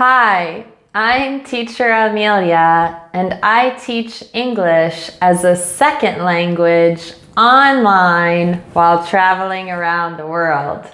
Hi, I'm Teacher Amelia, and I teach English as a second language online while traveling around the world.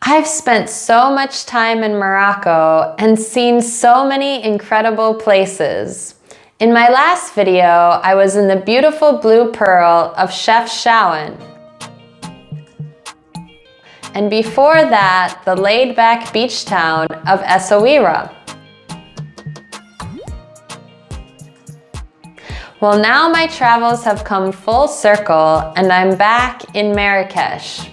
I've spent so much time in Morocco and seen so many incredible places. In my last video, I was in the beautiful blue pearl of Chefchaouen. And before that, the laid-back beach town of Essaouira. Well, now my travels have come full circle and I'm back in Marrakesh.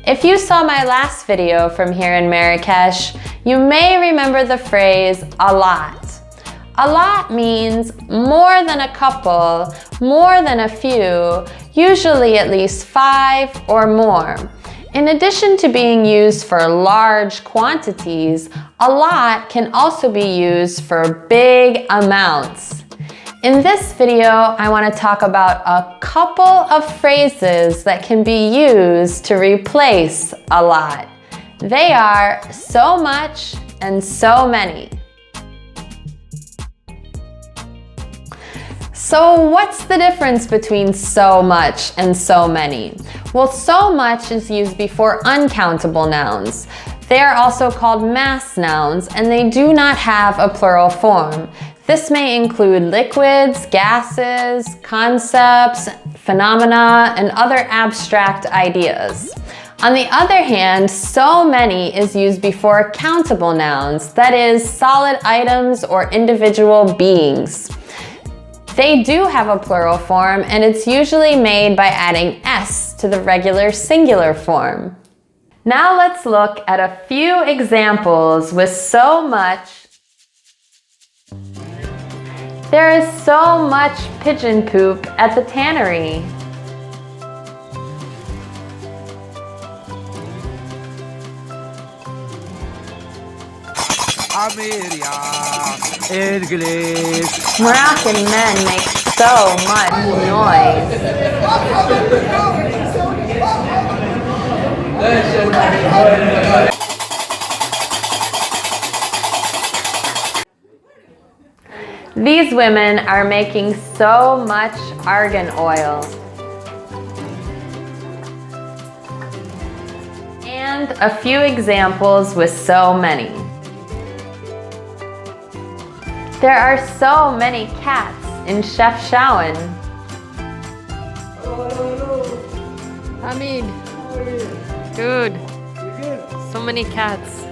If you saw my last video from here in Marrakesh, you may remember the phrase a lot. A lot means more than a couple, more than a few, usually at least 5 or more. In addition to being used for large quantities, a lot can also be used for big amounts. In this video, I want to talk about a couple of phrases that can be used to replace a lot. They are so much and so many. So what's the difference between so much and so many? Well, so much is used before uncountable nouns. They are also called mass nouns, and they do not have a plural form. This may include liquids, gases, concepts, phenomena, and other abstract ideas. On the other hand, so many is used before countable nouns, that is, solid items or individual beings. They do have a plural form, and it's usually made by adding s to the regular singular form. Now let's look at a few examples with so much. There is so much pigeon poop at the tannery. Amelia, English. Moroccan men make so much noise. These women are making so much argan oil. And a few examples with so many. There are so many cats in Chefchaouen. I mean, good. So many cats.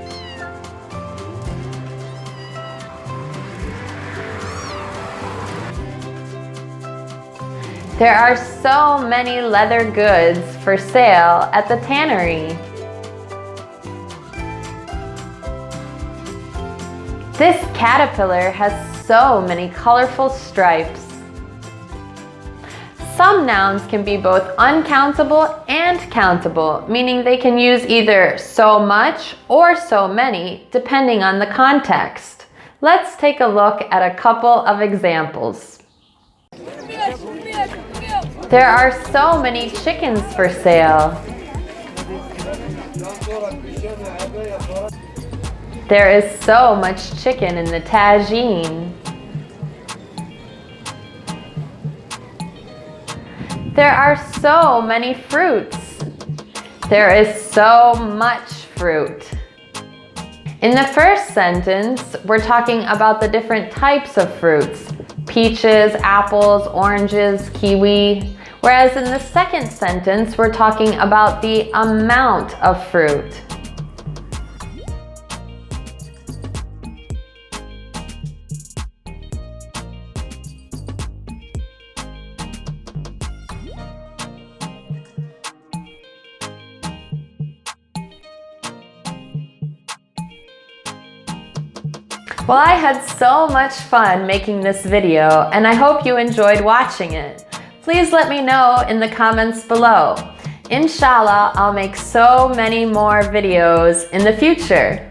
There are so many leather goods for sale at the tannery. This caterpillar has so many colorful stripes. Some nouns can be both uncountable and countable, meaning they can use either so much or so many, depending on the context. Let's take a look at a couple of examples. There are so many chickens for sale. There is so much chicken in the tagine. There are so many fruits. There is so much fruit. In the first sentence, we're talking about the different types of fruits: peaches, apples, oranges, kiwi. Whereas in the second sentence, we're talking about the amount of fruit. Well, I had so much fun making this video, and I hope you enjoyed watching it. Please let me know in the comments below. Inshallah, I'll make so many more videos in the future.